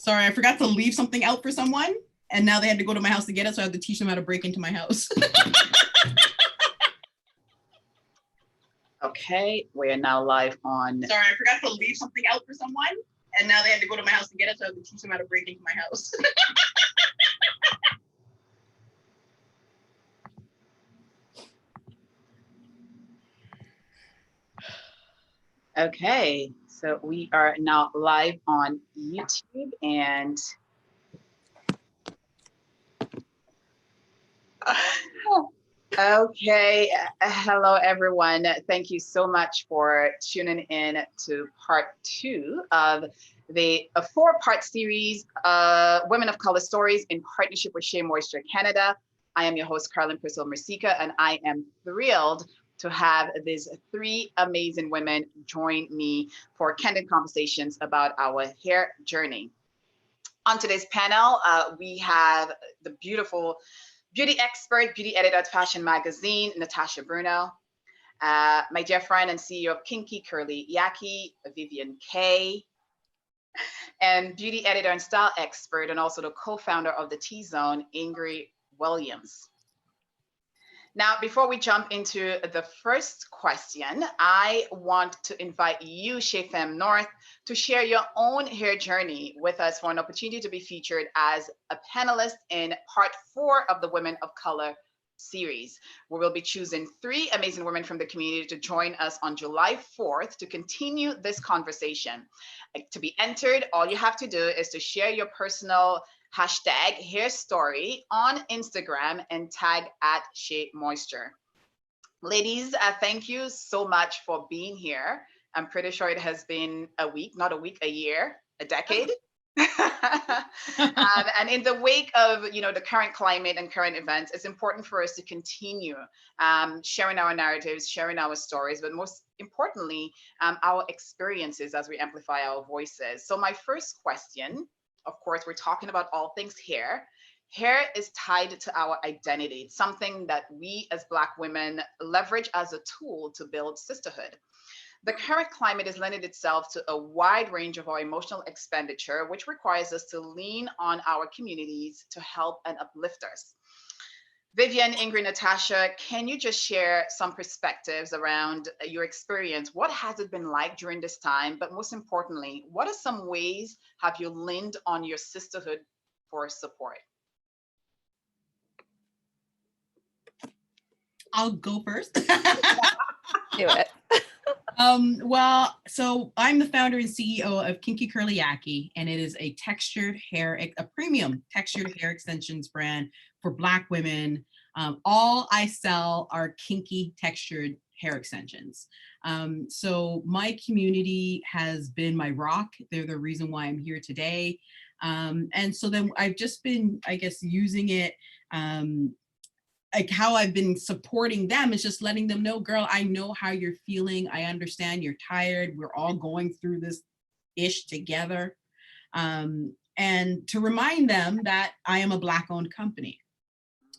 Sorry, I forgot to leave something out for someone, and now they had to go to my house to get it, so I have to teach them how to break into my house. Okay, we are now live on. Sorry, I forgot to leave something out for someone, and now they had to go to my house to get it, so I have to teach them how to break into my house. Okay, so we are now live on YouTube and okay, hello everyone. Thank you so much for tuning in to part 2 of the 4-part series, Women of Color Stories in partnership with Shea Moisture Canada. I am your host, Karlyn Percil, and I am thrilled to have these 3 amazing women join me for candid conversations about our hair journey. On today's panel, we have the beautiful beauty expert, beauty editor at Fashion Magazine, Natasha Bruno, my dear friend and CEO of Kinky Curly Yaki, Vivian Kaye, and beauty editor and style expert, and also the co-founder of the Tzone, Ingrie Williams. Now, before we jump into the first question, I want to invite you, Shea Femme North, to share your own hair journey with us for an opportunity to be featured as a panelist in part 4 of the Women of Color series, where we'll be choosing 3 amazing women from the community to join us on July 4th to continue this conversation. To be entered, all you have to do is to share your personal hashtag hair story on Instagram and tag at Shea Moisture. Ladies, thank you so much for being here. I'm pretty sure it has been a week, not a week, a year, a decade. And in the wake of the current climate and current events, it's important for us to continue sharing our narratives, sharing our stories, but most importantly, our experiences as we amplify our voices. So my first question, of course, we're talking about all things hair. Hair is tied to our identity. It's something that we as Black women leverage as a tool to build sisterhood. The current climate has lended itself to a wide range of our emotional expenditure, which requires us to lean on our communities to help and uplift us. Vivian, Ingrie, Natasha, can you just share some perspectives around your experience? What has it been like during this time? But most importantly, what are some ways have you leaned on your sisterhood for support? I'll go first. Do it. Well, so I'm the founder and CEO of Kinky Curly Yaki, and it is a textured hair, a premium textured hair extensions brand for Black women. All I sell are kinky textured hair extensions. So my community has been my rock. They're the reason why I'm here today. And so then I've just been, I guess, using it, like how I've been supporting them is just letting them know, girl, I know how you're feeling. I understand you're tired. We're all going through this ish together. And to remind them that I am a Black owned company,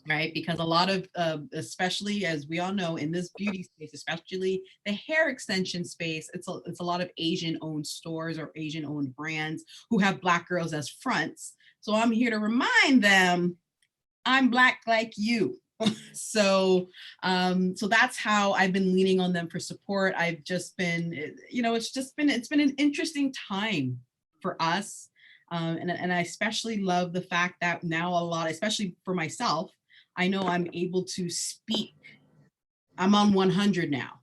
right? Because a lot of, especially as we all know in this beauty space, especially the hair extension space, it's a lot of Asian owned stores or Asian owned brands who have Black girls as fronts. So I'm here to remind them I'm Black like you. So that's how I've been leaning on them for support. I've just been, it's been an interesting time for us. And I especially love the fact that now a lot, especially for myself, I know I'm able to speak. I'm on 100 now.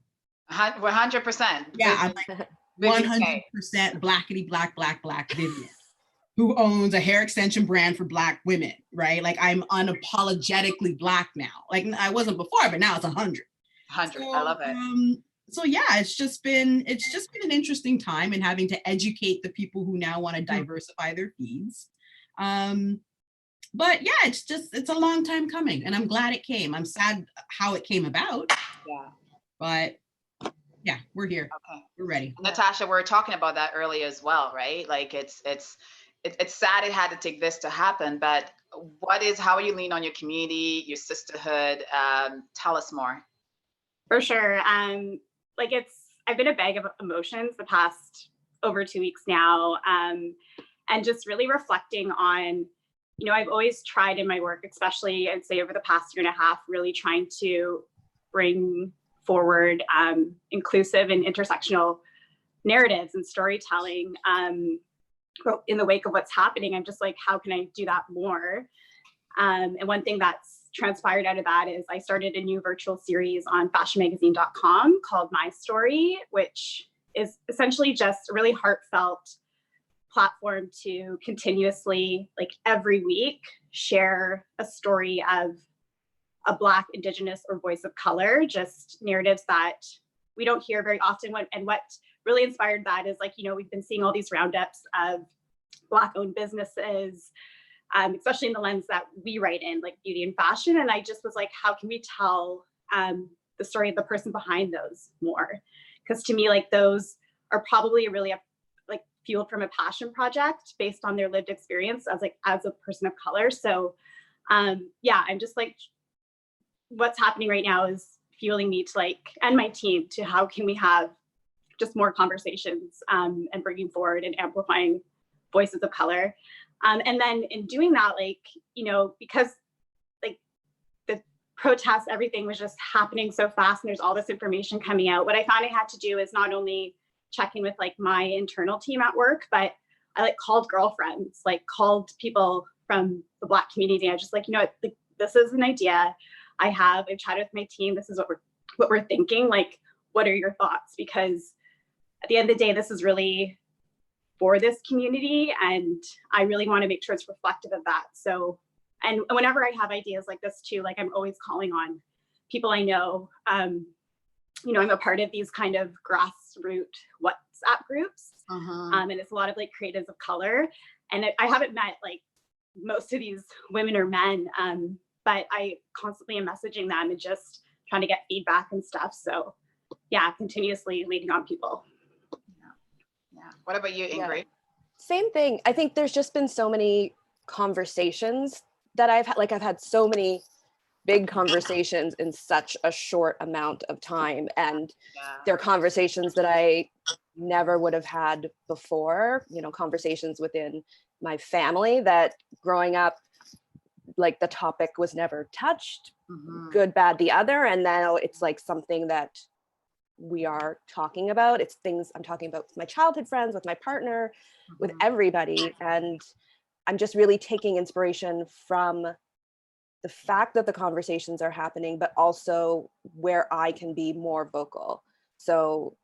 100%. Yeah, I'm like 100% blackity black Vivian, who owns a hair extension brand for Black women, right? Like I'm unapologetically Black now. Like I wasn't before, but now it's 100. 100, So, I love it. So yeah, it's just been an interesting time and having to educate the people who now want to diversify their feeds. But yeah, it's a long time coming, and I'm glad it came. I'm sad how it came about. Yeah. But yeah, we're here. Okay. We're ready. Natasha, we were talking about that earlier as well, right? Like it's sad it had to take this to happen, but how are you leaning on your community, your sisterhood? Tell us more. For sure. I've been a bag of emotions the past over 2 weeks now. and just really reflecting on, you know, I've always tried in my work, especially I'd say over the past year and a half, really trying to bring forward inclusive and intersectional narratives and storytelling in the wake of what's happening. I'm just like, how can I do that more? And one thing that's transpired out of that is I started a new virtual series on fashionmagazine.com called My Story, which is essentially just a really heartfelt platform to continuously, like every week, share a story of a Black, Indigenous, or voice of color, just narratives that we don't hear very often. And what really inspired that is, like, you know, we've been seeing all these roundups of Black-owned businesses, especially in the lens that we write in, like beauty and fashion. And I just was like, how can we tell the story of the person behind those more? Because to me, like, those are probably really like fueled from a passion project based on their lived experience as a person of color. So yeah, I'm just like, what's happening right now is fueling me to, like, and my team, to how can we have just more conversations and bringing forward and amplifying voices of color. And then in doing that, like, you know, because like the protests, everything was just happening so fast and there's all this information coming out. What I found I had to do is not only check in with like my internal team at work, but I like called girlfriends, like called people from the Black community. I was just like, you know what, like, this is an idea I've chatted with my team. This is what we're thinking. Like, what are your thoughts? Because at the end of the day, this is really for this community, and I really want to make sure it's reflective of that. So, and whenever I have ideas like this too, like, I'm always calling on people I know. You know, I'm a part of these kind of grassroots WhatsApp groups, and it's a lot of like creatives of color. And I haven't met like most of these women or men, but I constantly am messaging them and just trying to get feedback and stuff. So yeah, continuously leading on people. Yeah. What about you, Ingrie? Yeah. Same thing. I think there's just been so many conversations that I've had. Like, I've had so many big conversations in such a short amount of time, and they're conversations that I never would have had before. You know, conversations within my family that growing up, like, the topic was never touched, good, bad, the other, and now it's like something that we are talking about. It's things I'm talking about with my childhood friends, with my partner, with everybody. And I'm just really taking inspiration from the fact that the conversations are happening, but also where I can be more vocal. So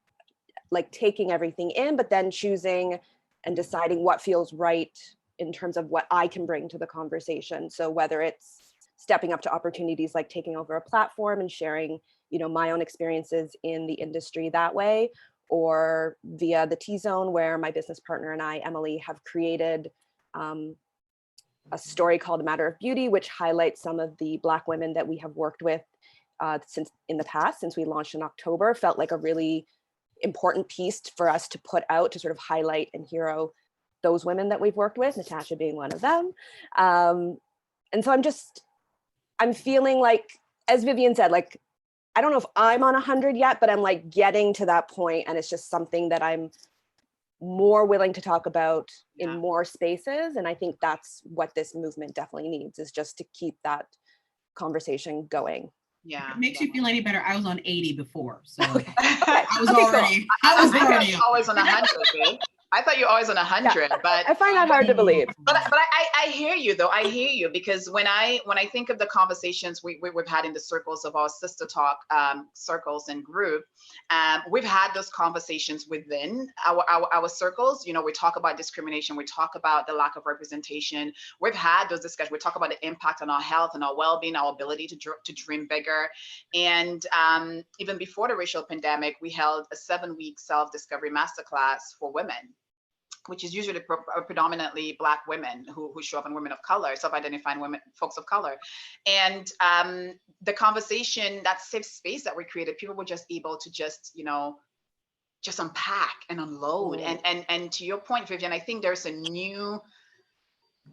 like taking everything in, but then choosing and deciding what feels right in terms of what I can bring to the conversation. So whether it's stepping up to opportunities like taking over a platform and sharing, you know, my own experiences in the industry that way, or via the Tzone, where my business partner and I, Emily, have created a story called A Matter of Beauty, which highlights some of the Black women that we have worked with since we launched in October. Felt like a really important piece for us to put out to sort of highlight and hero those women that we've worked with, Natasha being one of them. And so I'm feeling like, as Vivian said, like, I don't know if I'm on 100 yet, but I'm like getting to that point, and it's just something that I'm more willing to talk about in more spaces. And I think that's what this movement definitely needs, is just to keep that conversation going. Yeah. If it makes you feel any better, I was on 80 before. So Okay. I was already always on 100, dude. I thought you were always on 100, yeah, but I find that hard to believe. But I hear you though. I hear you, because when I think of the conversations we've had in the circles of our sister talk circles and group, we've had those conversations within our circles. You know, we talk about discrimination, we talk about the lack of representation. We've had those discussions. We talk about the impact on our health and our well-being, our ability to dream bigger. And even before the racial pandemic, we held a 7-week self-discovery masterclass for women, which is usually predominantly Black women who show up, and women of color, self-identifying women, folks of color. And the conversation, that safe space that we created, people were just able to just unpack and unload. And to your point, Vivian, I think there's a new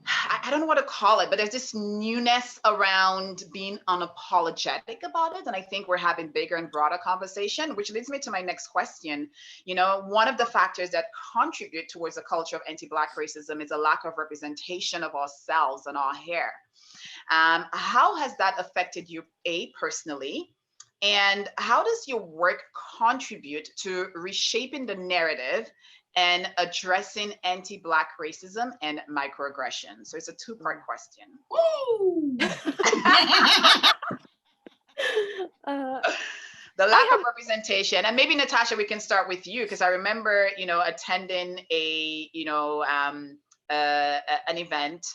I don't know what to call it, but there's this newness around being unapologetic about it. And I think we're having bigger and broader conversation, which leads me to my next question. You know, one of the factors that contribute towards a culture of anti-Black racism is a lack of representation of ourselves and our hair. How has that affected you, personally? And how does your work contribute to reshaping the narrative and addressing anti-Black racism and microaggressions? So it's a two-part question. Woo! The lack of representation, and maybe Natasha, we can start with you, because I remember, you know, attending a, you know, an event,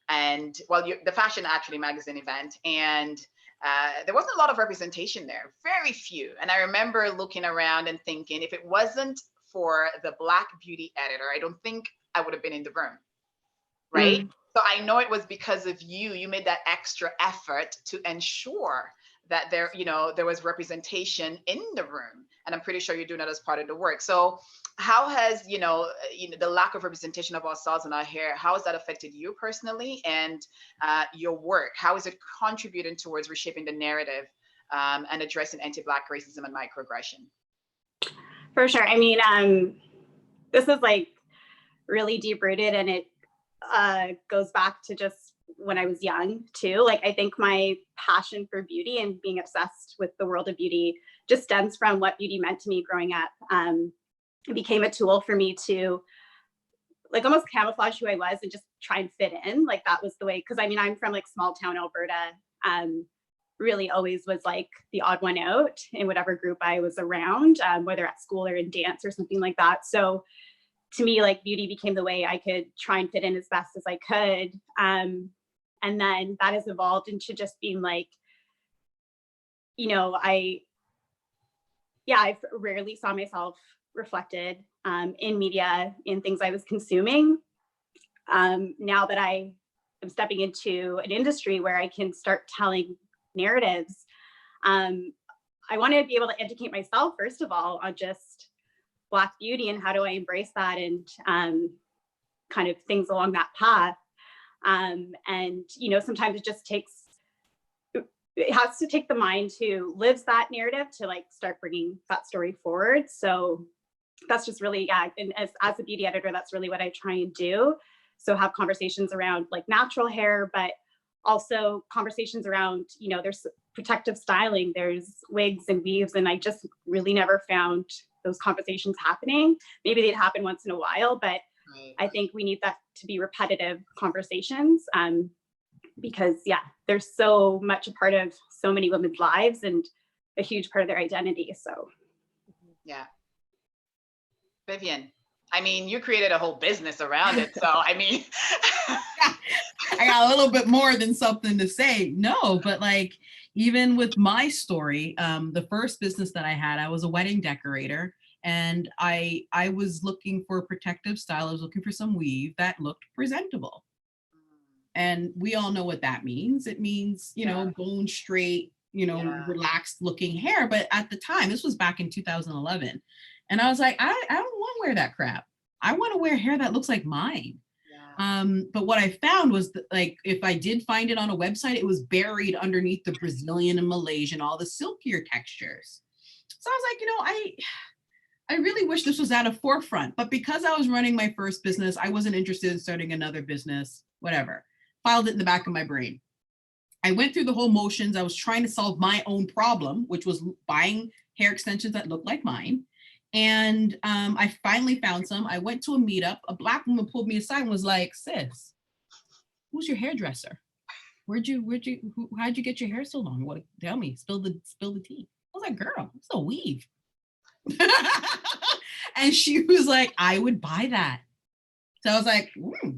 and well, the fashion actually magazine event, and there wasn't a lot of representation there, very few. And I remember looking around and thinking, if it wasn't for the Black beauty editor, I don't think I would have been in the room, right? So I know it was because of you. You made that extra effort to ensure that there, you know, there was representation in the room, and I'm pretty sure you're doing that as part of the work. So how has, you know, the lack of representation of ourselves and our hair, how has that affected you personally and your work? How is it contributing towards reshaping the narrative and addressing anti-Black racism and microaggression? For sure. I mean, this is like really deep rooted, and it goes back to just when I was young too. Like, I think my passion for beauty and being obsessed with the world of beauty just stems from what beauty meant to me growing up. It became a tool for me to like almost camouflage who I was and just try and fit in. Like, that was the way, because I mean, I'm from like small town Alberta. Really always was like the odd one out in whatever group I was around, whether at school or in dance or something like that. So to me, like, beauty became the way I could try and fit in as best as I could. And then that has evolved into just being like, you know, I rarely saw myself reflected in media, in things I was consuming. Now that I am stepping into an industry where I can start telling narratives, I want to be able to educate myself, first of all, on just Black beauty and how do I embrace that, and kind of things along that path. And, you know, sometimes it has to take the mind who lives that narrative to like start bringing that story forward. So that's just really, yeah. And as a beauty editor, that's really what I try and do. So have conversations around like natural hair, but also conversations around, you know, there's protective styling, there's wigs and weaves. And I just really never found those conversations happening. Maybe they'd happen once in a while, but I think we need that to be repetitive conversations, because yeah, there's so much a part of so many women's lives and a huge part of their identity. So yeah. Vivian, I mean, you created a whole business around it. So I mean, I got a little bit more than something to say. No, but like, even with my story, the first business that I had, I was a wedding decorator, and I was looking for a protective style. I was looking for some weave that looked presentable. And we all know what that means. It means, you know, bone straight, you know, relaxed looking hair. But at the time, this was back in 2011. And I was like, I don't want to wear that crap. I want to wear hair that looks like mine. But what I found was that, like, if I did find it on a website, it was buried underneath the Brazilian and Malaysian, all the silkier textures. So I was like, you know, I really wish this was at a forefront, but because I was running my first business, I wasn't interested in starting another business, whatever. Filed it in the back of my brain. I went through the whole motions. I was trying to solve my own problem, which was buying hair extensions that looked like mine. And I finally found some. I went to a meetup. A Black woman pulled me aside and was like, sis, who's your hairdresser? How'd you get your hair so long? What, tell me, spill the tea. I was like, girl, it's a weave. And she was like, I would buy that. So I was like,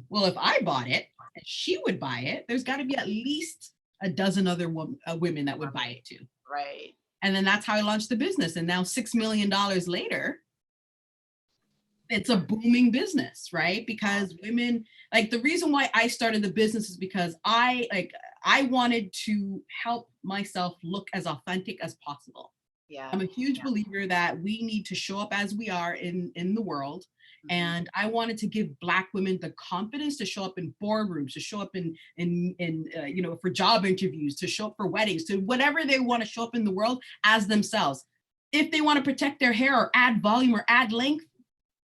well, if I bought it and she would buy it, there's got to be at least a dozen other women that would buy it too. Right. And then that's how I launched the business. And now $6 million later, it's a booming business, right? Because women, like, the reason why I started the business is because I wanted to help myself look as authentic as possible. Yeah. I'm a huge believer that we need to show up as we are in the world. And I wanted to give Black women the confidence to show up in boardrooms, to show up in you know, for job interviews, to show up for weddings, to whatever they want to show up in the world as themselves. If they want to protect their hair or add volume or add length,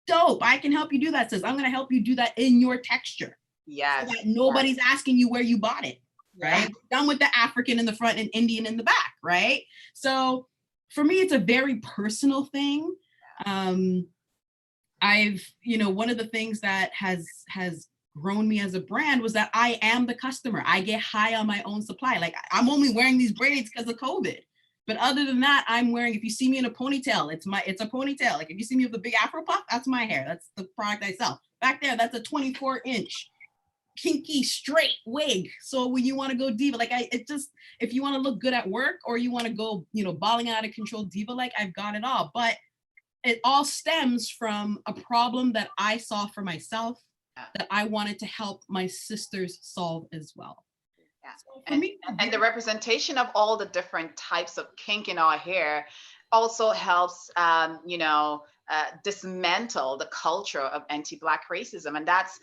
dope. I can help you do that, sis. I'm going to help you do that in your texture. Yes. So that nobody's asking you where you bought it, right? Yeah. Done with the African in the front and Indian in the back, right? So for me, it's a very personal thing. You know, one of the things that has grown me as a brand was that I am the customer. I get high on my own supply. Like, I'm only wearing these braids because of COVID. But other than that, I'm wearing, if you see me in a ponytail, it's a ponytail. Like, if you see me with a big Afro puff, that's my hair. That's the product I sell. Back there, that's a 24-inch kinky straight wig. So when you want to go diva, like, if you want to look good at work, or you want to go, you know, balling out of control diva, like, I've got it all. But it all stems from a problem that I saw for myself, that I wanted to help my sisters solve as well. Yeah. So for me, and the representation of all the different types of kink in our hair also helps, you know, dismantle the culture of anti-Black racism. And that's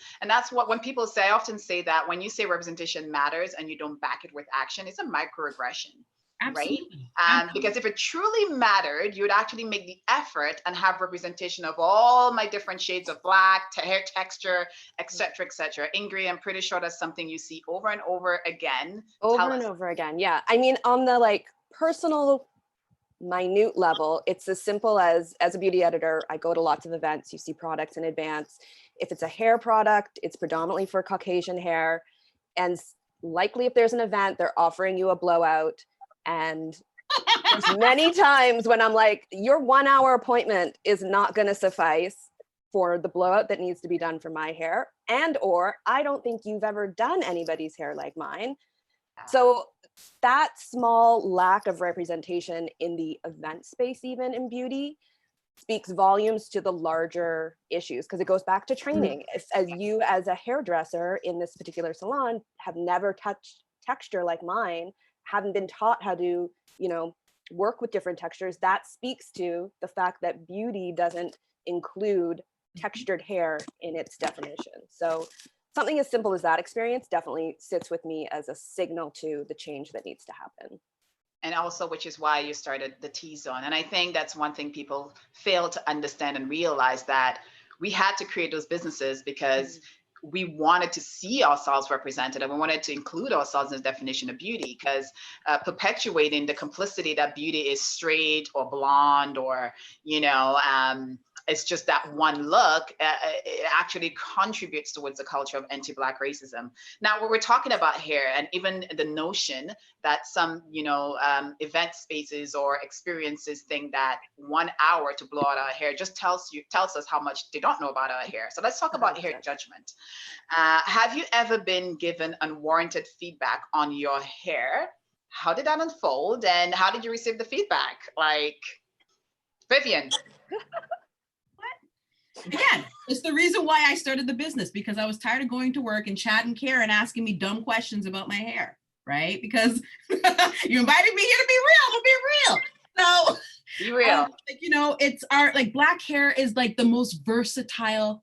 what, when people say, I often say that when you say representation matters and you don't back it with action, it's a microaggression. absolutely. Right? Because if it truly mattered, you would actually make the effort and have representation of all my different shades of Black, hair texture, etc., etc. Ingrie, I'm pretty sure that's something you see over and over again. Over and over again. Yeah. I mean, on the like personal, minute level, it's as simple as a beauty editor, I go to lots of events, you see products in advance. If it's a hair product, it's predominantly for Caucasian hair. And likely if there's an event, they're offering you a blowout. And there's many times when I'm like, your 1 hour appointment is not going to suffice for the blowout that needs to be done for my hair. And, or I don't think you've ever done anybody's hair like mine. So that small lack of representation in the event space, even in beauty, speaks volumes to the larger issues, because it goes back to training. If, as you as a hairdresser in this particular salon have never touched texture like mine, haven't been taught how to, you know, work with different textures, that speaks to the fact that beauty doesn't include textured hair in its definition. So something as simple as that experience definitely sits with me as a signal to the change that needs to happen. And also, which is why you started the Tzone. And I think that's one thing people fail to understand and realize, that we had to create those businesses because we wanted to see ourselves represented, and we wanted to include ourselves in the definition of beauty, because perpetuating the complicity that beauty is straight or blonde, or, you know, it's just that one look, it actually contributes towards the culture of anti-Black racism. Now, when we're talking about hair, and even the notion that some, you know, event spaces or experiences think that 1 hour to blow out our hair just tells us how much they don't know about our hair. So let's talk about hair judgment. Have you ever been given unwarranted feedback on your hair? How did that unfold, and how did you receive the feedback? Like, Vivian. Again, it's the reason why I started the business, because I was tired of going to work and Chad and Karen asking me dumb questions about my hair, right? Because you invited me here to be real, to be real. So, be real. Like, you know, it's our, like, Black hair is like the most versatile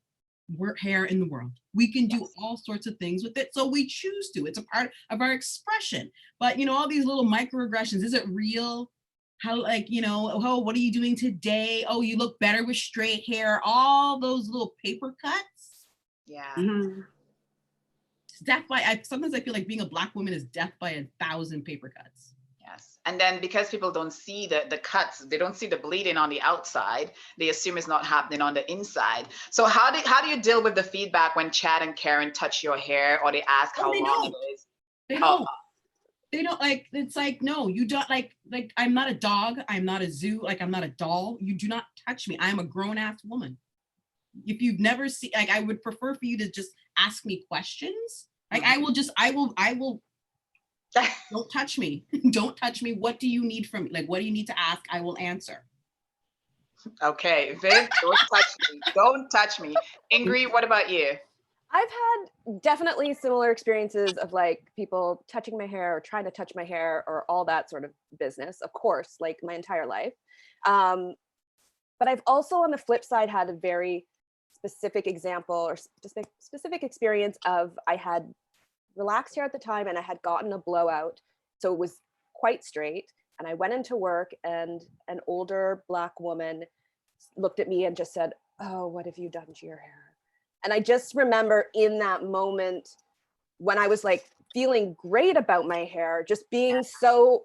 hair in the world. We can do all sorts of things with it. So we choose to. It's a part of our expression. But, you know, all these little microaggressions, is it real? How, like, you know, oh, what are you doing today? Oh, you look better with straight hair. All those little paper cuts. Yeah. It's death by, sometimes I feel like being a Black woman is death by 1,000 paper cuts. Yes. And then because people don't see the cuts, they don't see the bleeding on the outside, they assume it's not happening on the inside. So how do you deal with the feedback when Chad and Karen touch your hair, or they ask how long it is? They don't. They don't, like, it's like, no, you don't, like I'm not a dog, I'm not a zoo, like, I'm not a doll. You do not touch me. I am a grown-ass woman. If you've never seen, like, I would prefer for you to just ask me questions. Like, I will, don't touch me. Don't touch me. What do you need from me? Like, what do you need to ask? I will answer. Okay, Viv, don't touch me. Don't touch me. Ingrie, what about you? I've had definitely similar experiences of like people touching my hair or trying to touch my hair or all that sort of business, of course, like my entire life. But I've also on the flip side had a very specific example or specific experience of I had relaxed hair at the time and I had gotten a blowout. So it was quite straight. And I went into work and an older Black woman looked at me and just said, "Oh, what have you done to your hair?" And I just remember in that moment when I was like feeling great about my hair, just being so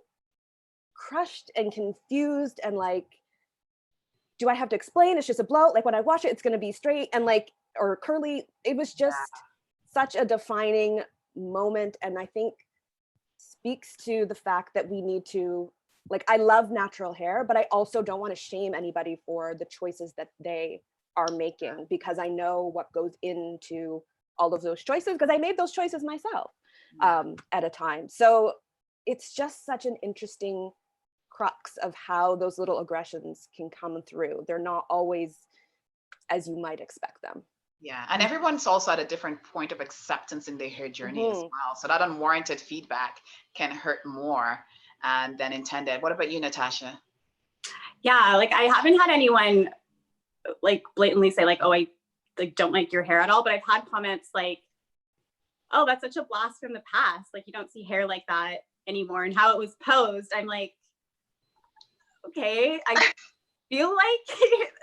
crushed and confused and like, do I have to explain? It's just a blowout. Like when I wash it, it's going to be straight and like, or curly. It was just such a defining moment. And I think speaks to the fact that we need to, like, I love natural hair, but I also don't want to shame anybody for the choices that they are making, because I know what goes into all of those choices, because I made those choices myself at a time. So it's just such an interesting crux of how those little aggressions can come through. They're not always as you might expect them. Yeah, and everyone's also at a different point of acceptance in their hair journey as well. So that unwarranted feedback can hurt more than intended. What about you, Natasha? Yeah, like I haven't had anyone like blatantly say like, "Oh, I like don't like your hair at all," but I've had comments like, "Oh, that's such a blast from the past. Like you don't see hair like that anymore." And how it was posed, I'm like, okay, I feel like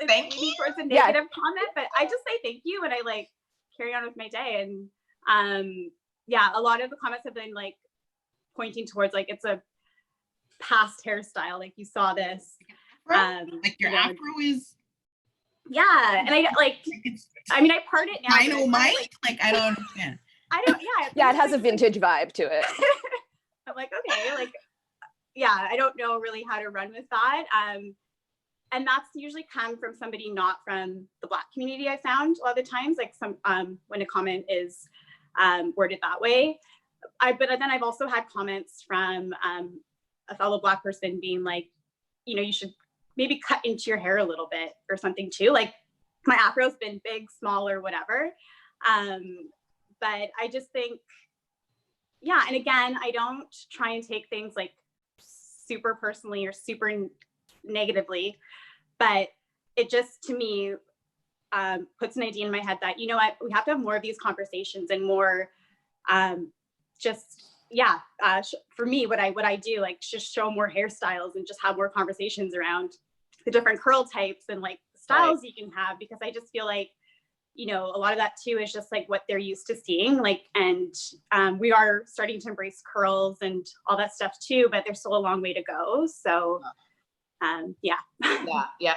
Thank you. Towards a negative comment, but I just say thank you and I like carry on with my day. And yeah, a lot of the comments have been like pointing towards like it's a past hairstyle, like you saw this. Like your afro is. Yeah, and I like. I mean, I part it now. I know, Mike. Like I don't understand. I don't. Yeah. Yeah, it has a vintage vibe to it. I'm like, okay, like, yeah, I don't know really how to run with that. And that's usually come from somebody not from the Black community. I found a lot of the times, like some when a comment is worded that way. But then I've also had comments from a fellow Black person being like, you know, you should maybe cut into your hair a little bit or something too. Like my afro's been big, small, or whatever. But I just think, yeah. And again, I don't try and take things like super personally or super negatively, but it just, to me, puts an idea in my head that, you know what, we have to have more of these conversations and more for me, what I do, like just show more hairstyles and just have more conversations around the different curl types and like styles you can have, because I just feel like, you know, a lot of that too is just like what they're used to seeing, like, and we are starting to embrace curls and all that stuff too, but there's still a long way to go. So yeah,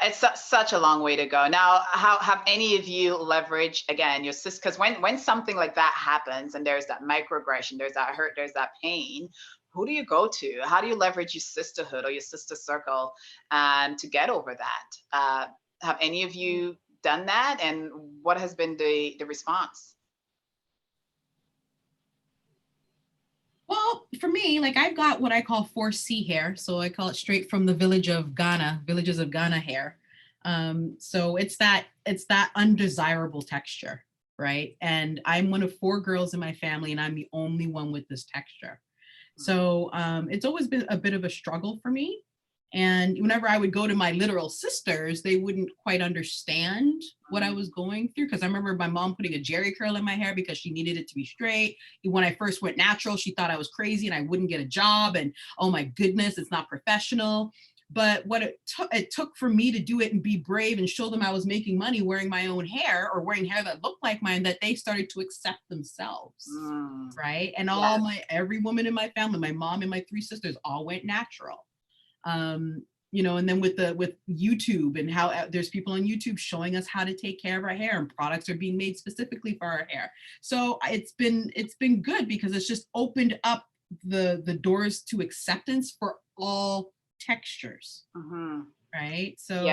it's such a long way to go. Now, how have any of you leveraged, again, your sister, because when something like that happens and there's that microaggression, there's that hurt, there's that pain, who do you go to? How do you leverage your sisterhood or your sister circle to get over that? Have any of you done that, and what has been the response? Well, for me, like I've got what I call 4C hair. So I call it straight from the villages of Ghana hair. So it's that undesirable texture, right? And I'm one of 4 girls in my family and I'm the only one with this texture. So it's always been a bit of a struggle for me. And whenever I would go to my literal sisters, they wouldn't quite understand what I was going through. Because I remember my mom putting a jerry curl in my hair because she needed it to be straight. When I first went natural, she thought I was crazy and I wouldn't get a job. And oh my goodness, it's not professional. But what it took for me to do it and be brave and show them I was making money wearing my own hair or wearing hair that looked like mine, that they started to accept themselves, right? And every woman in my family, my mom and my 3 sisters all went natural. You know, and then with YouTube and how there's people on YouTube showing us how to take care of our hair, and products are being made specifically for our hair. So it's been good because it's just opened up the doors to acceptance for all textures, right? So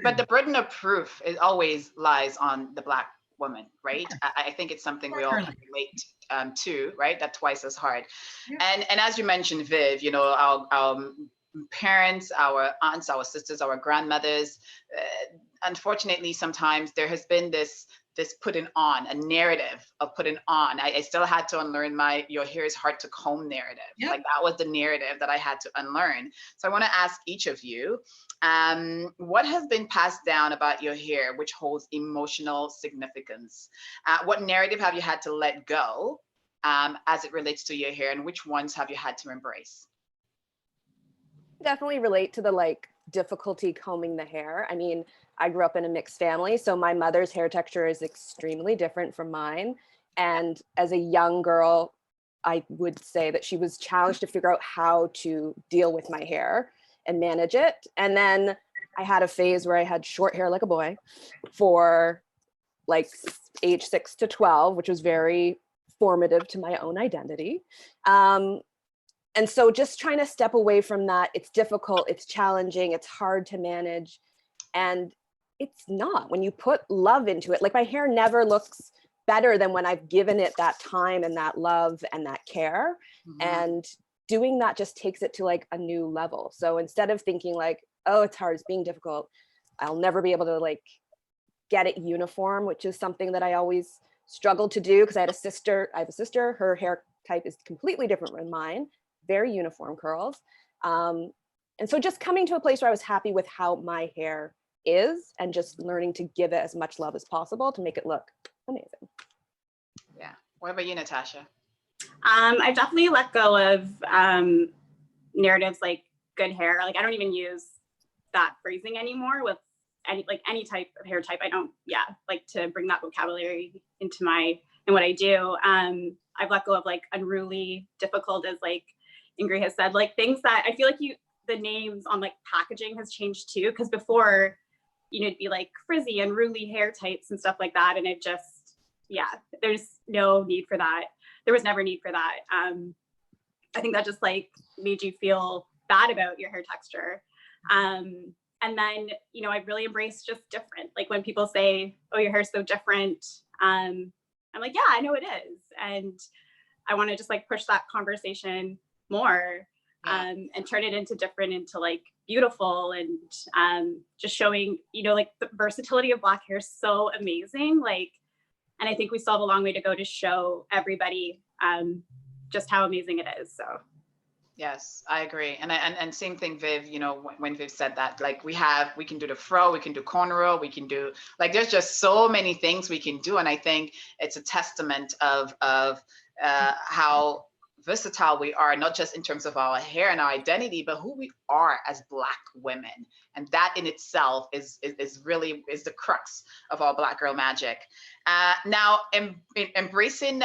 but the burden of proof always lies on the Black woman, right? I think it's something we all can relate to, right? That twice as hard. And as you mentioned, Viv, you know, our parents, our aunts, our sisters, our grandmothers, unfortunately, sometimes there has been this this putting on, a narrative of putting on. I still had to unlearn your hair is hard to comb narrative. Yep. Like that was the narrative that I had to unlearn. So I want to ask each of you, what has been passed down about your hair which holds emotional significance? What narrative have you had to let go as it relates to your hair, and which ones have you had to embrace? Definitely relate to the like difficulty combing the hair. I mean, I grew up in a mixed family, so my mother's hair texture is extremely different from mine. And as a young girl, I would say that she was challenged to figure out how to deal with my hair and manage it. And then I had a phase where I had short hair like a boy for like age 6 to 12, which was very formative to my own identity. And so just trying to step away from that, it's difficult, it's challenging, it's hard to manage. And it's not when you put love into it. Like my hair never looks better than when I've given it that time and that love and that care. And doing that just takes it to like a new level. So instead of thinking like, oh, it's hard, it's being difficult, I'll never be able to like get it uniform, which is something that I always struggled to do because I have a sister, her hair type is completely different than mine, very uniform curls. And so just coming to a place where I was happy with how my hair is and just learning to give it as much love as possible to make it look amazing. Yeah. What about you, Natasha? I've definitely let go of narratives like good hair. Like I don't even use that phrasing anymore with any type of hair type. I don't, like to bring that vocabulary into what I do. I've let go of like unruly, difficult, as like Ingrie has said, like things that I feel like the names on like packaging has changed too. Because before, it'd be like frizzy, unruly hair types and stuff like that. And it just, there's no need for that. There was never need for that. I think that just like made you feel bad about your hair texture. And then, I've really embraced just different. Like when people say, oh, your hair's so different. I'm like, yeah, I know it is. And I want to just like push that conversation more and turn it into like beautiful and just showing, like the versatility of Black hair is so amazing. Like, and I think we still have a long way to go to show everybody just how amazing it is. So. Yes, I agree. And same thing, Viv, when Viv said that, like we can do the fro, we can do cornrow, we can do, like, there's just so many things we can do. And I think it's a testament of how versatile we are, not just in terms of our hair and our identity, but who we are as Black women. And that in itself is really the crux of our Black girl magic. Now, embracing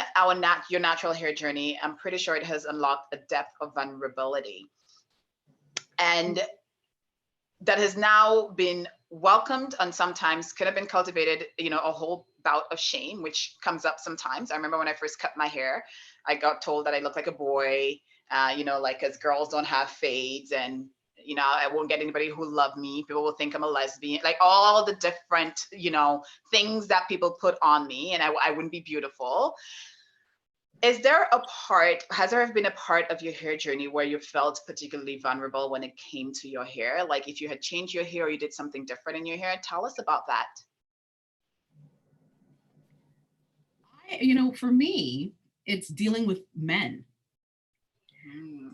your natural hair journey, I'm pretty sure it has unlocked a depth of vulnerability. And that has now been welcomed and sometimes could have been cultivated, a whole bout of shame, which comes up sometimes. I remember when I first cut my hair, I got told that I looked like a boy, like as girls don't have fades and, I won't get anybody who love me. People will think I'm a lesbian, like all the different, things that people put on me, and I wouldn't be beautiful. Has there been a part of your hair journey where you felt particularly vulnerable when it came to your hair? Like if you had changed your hair or you did something different in your hair, tell us about that. For me, it's dealing with men.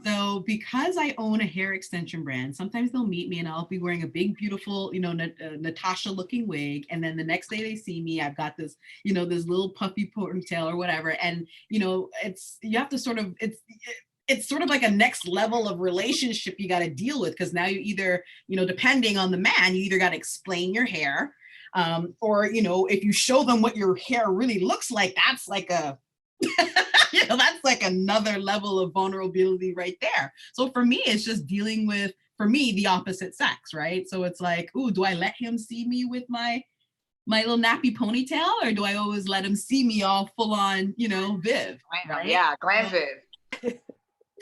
So because I own a hair extension brand, sometimes they'll meet me and I'll be wearing a big, beautiful, Natasha looking wig. And then the next day they see me, I've got this, this little puffy ponytail or whatever. And, you have to sort of, it's sort of like a next level of relationship you got to deal with. Cause now you either, depending on the man, you either got to explain your hair or, if you show them what your hair really looks like, that's like a, that's like another level of vulnerability right there. So for me, it's just dealing with, the opposite sex, right? So it's like, ooh, do I let him see me with my little nappy ponytail, or do I always let him see me all full on, Viv? Right? Yeah, glam Viv.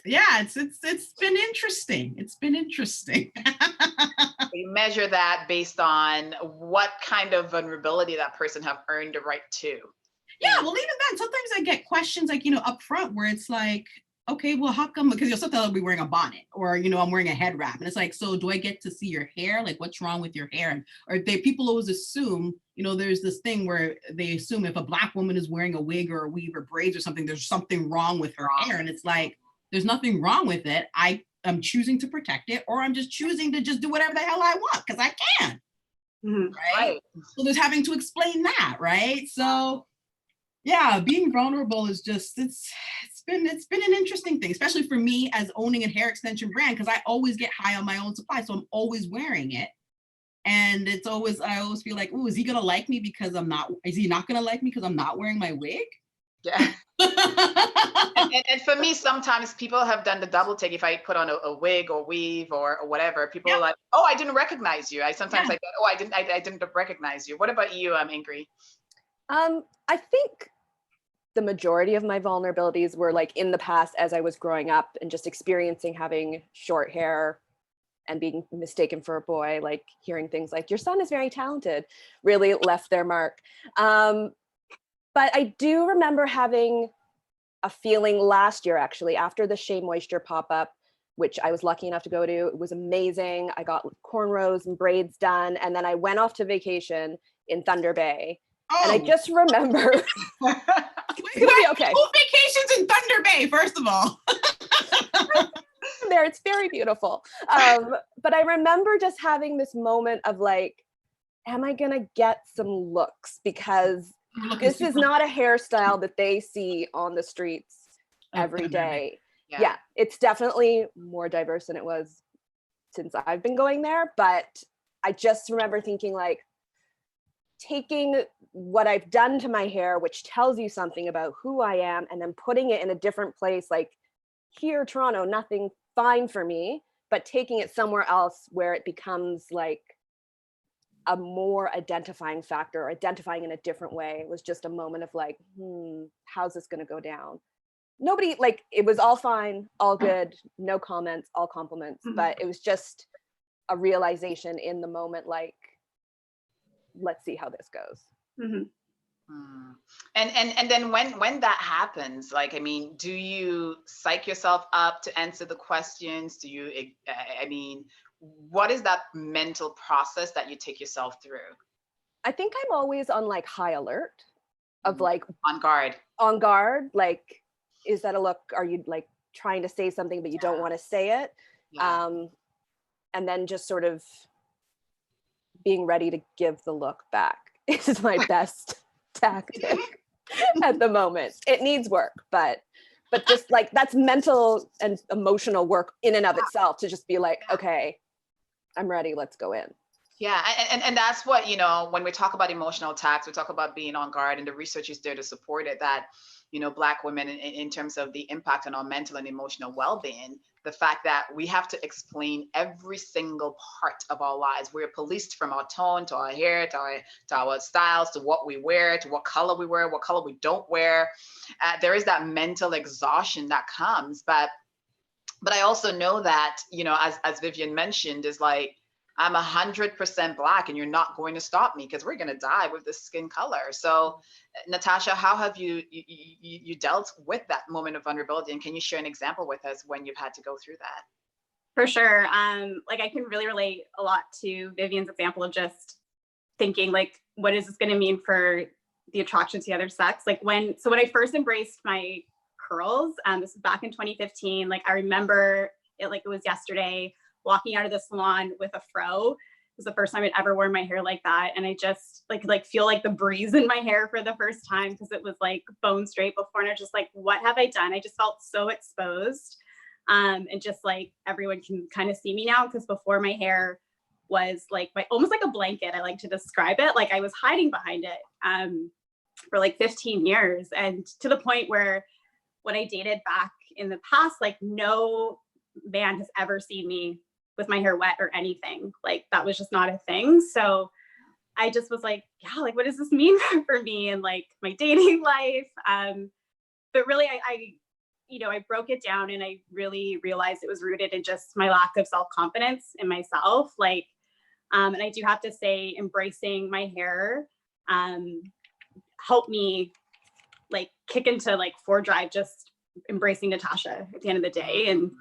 Yeah, it's been interesting. It's been interesting. You measure that based on what kind of vulnerability that person have earned the right to. Yeah, well, even then, sometimes I get questions like, up front where it's like, okay, well, how come? Because sometimes I'll be wearing a bonnet or, I'm wearing a head wrap. And it's like, so do I get to see your hair? Like, what's wrong with your hair? Or people always assume, you know, there's this thing where they assume if a Black woman is wearing a wig or a weave or braids or something, there's something wrong with her hair. And it's like, there's nothing wrong with it. I'm choosing to protect it, or I'm just choosing to just do whatever the hell I want because I can. Right? So there's having to explain that, right? So yeah, being vulnerable is just, it's been an interesting thing, especially for me as owning a hair extension brand, because I always get high on my own supply. So I'm always wearing it. And I always feel like, oh, is he gonna like me because is he not gonna like me because I'm not wearing my wig? Yeah. and for me, sometimes people have done the double take. If I put on a wig or weave or whatever, people are like, oh, I didn't recognize you. I sometimes like that. Oh, I didn't recognize you. What about you, Ingrie? I think the majority of my vulnerabilities were like in the past as I was growing up and just experiencing having short hair and being mistaken for a boy, like hearing things like, your son is very talented, really left their mark. But I do remember having a feeling last year, actually, after the Shea Moisture pop-up, which I was lucky enough to go to. It was amazing. I got cornrows and braids done. And then I went off to vacation in Thunder Bay. Oh. And I just remember, it's gonna be okay. Who vacations in Thunder Bay, first of all? There, it's very beautiful. But I remember just having this moment of like, am I gonna get some looks? Because this is not a hairstyle that they see on the streets every day. Yeah, it's definitely more diverse than it was since I've been going there. But I just remember thinking like, taking what I've done to my hair, which tells you something about who I am, and then putting it in a different place, like here, Toronto, nothing, fine for me, but taking it somewhere else where it becomes like a more identifying factor, or identifying in a different way. It was just a moment of like, how's this gonna go down? Nobody, like, it was all fine, all good, no comments, all compliments, but it was just a realization in the moment, like, let's see how this goes. And then when that happens, like, I mean, do you psych yourself up to answer the questions? Do you, I mean, what is that mental process that you take yourself through? I think I'm always on like high alert of like on guard, like, is that a look? Are you like trying to say something, but you don't want to say it? And then just sort of being ready to give the look back is my best tactic at the moment. It needs work, but just like, that's mental and emotional work in and of itself, to just be like, okay, I'm ready, let's go in. Yeah, and that's what, you know, when we talk about emotional attacks, we talk about being on guard, and the research is there to support it, that, you know, Black women in terms of the impact on our mental and emotional well-being, the fact that we have to explain every single part of our lives. We're policed from our tone to our hair, to our styles, to what we wear, to what color we wear, what color we don't wear. There is that mental exhaustion that comes, but I also know that, you know, as Vivian mentioned, is like, I'm 100% Black, and you're not going to stop me, because we're going to die with this skin color. So Natasha, how have you dealt with that moment of vulnerability? And can you share an example with us when you've had to go through that? For sure. Like, I can really relate a lot to Vivian's example of just thinking like, what is this going to mean for the attraction to the other sex? Like when I first embraced my curls, this was back in 2015, like I remember it like it was yesterday, walking out of the salon with a fro. It was the first time I'd ever worn my hair like that. And I just like feel like the breeze in my hair for the first time, because it was like bone straight before. And I was just like, what have I done? I just felt so exposed. And just like, everyone can kind of see me now, because before my hair was like almost like a blanket. I like to describe it. Like I was hiding behind it for like 15 years. And to the point where when I dated back in the past, like no man has ever seen me with my hair wet or anything. Like that was just not a thing. So I just was like, yeah, like what does this mean for me and like my dating life? But really I broke it down, and I really realized it was rooted in just my lack of self-confidence in myself. Like, and I do have to say, embracing my hair helped me like kick into like forward drive, just embracing Natasha at the end of the day, and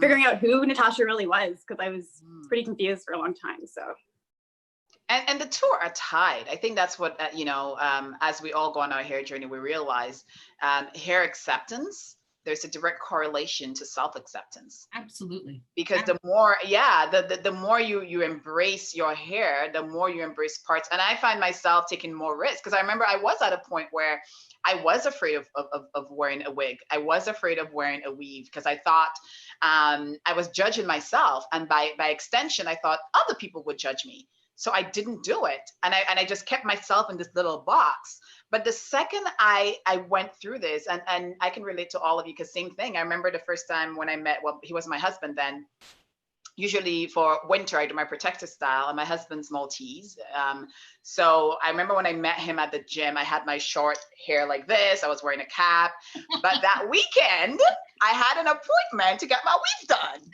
figuring out who Natasha really was, because I was pretty confused for a long time. So And the two are tied. I think that's what, as we all go on our hair journey, we realize hair acceptance, there's a direct correlation to self-acceptance. Absolutely. Because the more, the more you embrace your hair, the more you embrace parts. And I find myself taking more risks, because I remember I was at a point where I was afraid of wearing a wig. I was afraid of wearing a weave, because I thought I was judging myself. And by extension, I thought other people would judge me. So I didn't do it. And I just kept myself in this little box. But the second I went through this, and I can relate to all of you, because same thing. I remember the first time when I met, well, he was my husband then. Usually for winter, I do my protective style, and my husband's Maltese. So I remember when I met him at the gym, I had my short hair like this. I was wearing a cap. But that weekend, I had an appointment to get my weave done.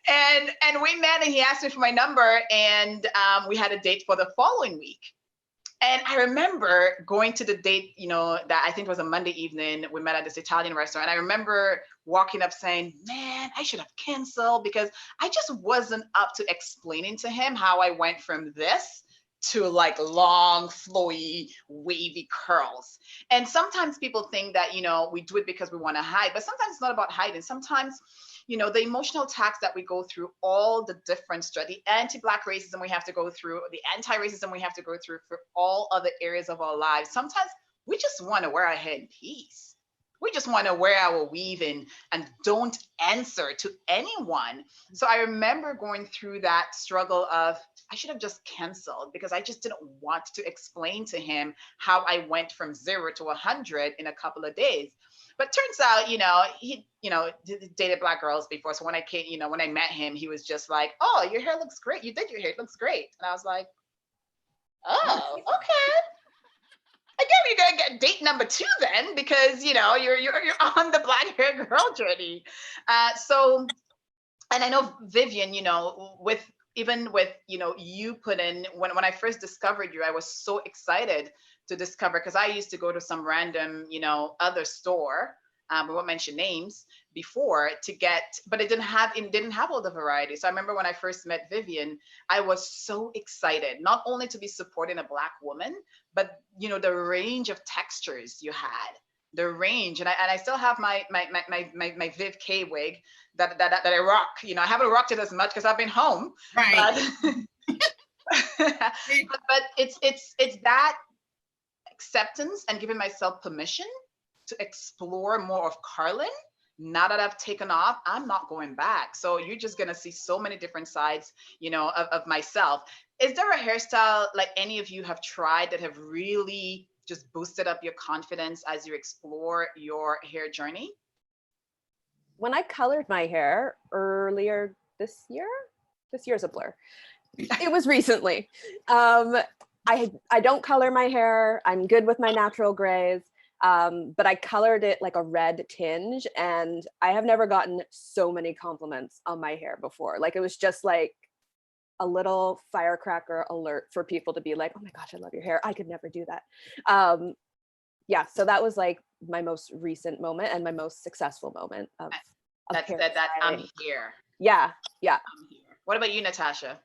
And we met, and he asked me for my number, and we had a date for the following week. And I remember going to the date, that I think was a Monday evening. We met at this Italian restaurant. And I remember walking up saying, man, I should have canceled, because I just wasn't up to explaining to him how I went from this to like long, flowy, wavy curls. And sometimes people think that, we do it because we want to hide, but sometimes it's not about hiding. Sometimes, the emotional attacks that we go through, all the different the anti-Black racism we have to go through, the anti-racism we have to go through for all other areas of our lives. Sometimes we just want to wear our hair in peace. We just want to wear our weave and don't answer to anyone. So I remember going through that struggle of, I should have just canceled, because I just didn't want to explain to him how I went from 0 to 100 in a couple of days. But turns out, he, dated Black girls before. So when I came, when I met him, he was just like, oh, your hair looks great. You did your hair, it looks great. And I was like, oh, okay. I guess you're gonna get date number 2 then, because you're on the Black hair girl journey. So, and I know Vivian, with you put in, when I first discovered you, I was so excited to discover, because I used to go to some random, other store, we won't mention names, before to get, but it didn't have all the variety. So I remember when I first met Vivian, I was so excited, not only to be supporting a Black woman, but the range of textures you had, the range, and I still have my Viv Kaye wig that I rock. I haven't rocked it as much because I've been home, right? But it's that acceptance and giving myself permission to explore more of Karlyn. Now that I've taken off, I'm not going back. So you're just gonna see so many different sides, of myself. Is there a hairstyle like any of you have tried that have really just boosted up your confidence as you explore your hair journey? When I colored my hair earlier this year's a blur. It was recently. I don't color my hair. I'm good with my natural grays. But I colored it like a red tinge, and I have never gotten so many compliments on my hair before. Like, it was just like a little firecracker alert for people to be like, oh my gosh, I love your hair. I could never do that. Yeah, so that was like my most recent moment and my most successful moment of that I'm here. Yeah. I'm here. What about you, Natasha?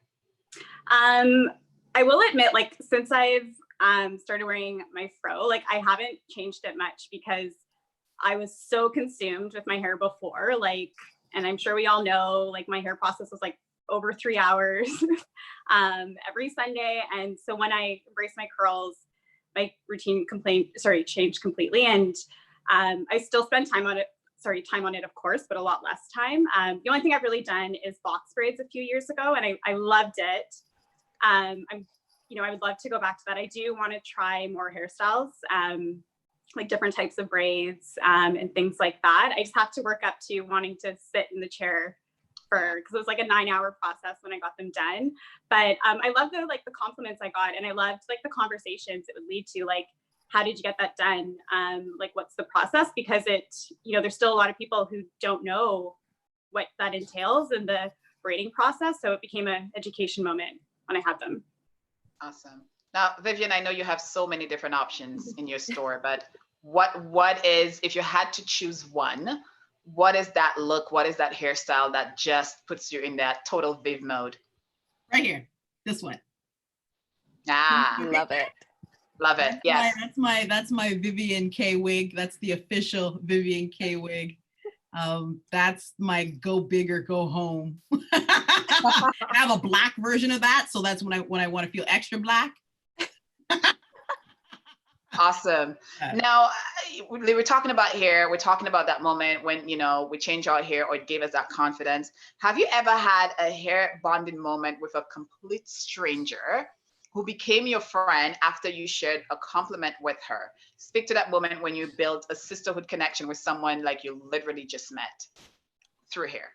I will admit, like, since I've started wearing my fro, like, I haven't changed it much, because I was so consumed with my hair before, like, and I'm sure we all know, like, my hair process was like over 3 hours every Sunday. And so when I embraced my curls, my routine changed completely. And I still spend time on it, of course, but a lot less time. The only thing I've really done is box braids a few years ago, and I loved it. I would love to go back to that. I do want to try more hairstyles, like different types of braids and things like that. I just have to work up to wanting to sit in the chair because it was like a 9-hour process when I got them done. But I love the compliments I got, and I loved like the conversations it would lead to, like, how did you get that done? Like, what's the process? Because there's still a lot of people who don't know what that entails in the braiding process. So it became an education moment when I had them. Awesome. Now, Vivian, I know you have so many different options in your store, but what is, if you had to choose one, what is that look? What is that hairstyle that just puts you in that total Viv mode? Right here. This one. Ah, Love it. love it. Yes. That's my Vivian Kaye wig. That's the official Vivian Kaye wig. That's my go big or go home. I have a black version of that, so that's when I want to feel extra black. Awesome. Now, we were talking about hair. We're talking about that moment when, you know, we changed our hair or it gave us that confidence. Have you ever had a hair bonding moment with a complete stranger who became your friend after you shared a compliment with her? Speak to that moment when you built a sisterhood connection with someone like you literally just met through hair.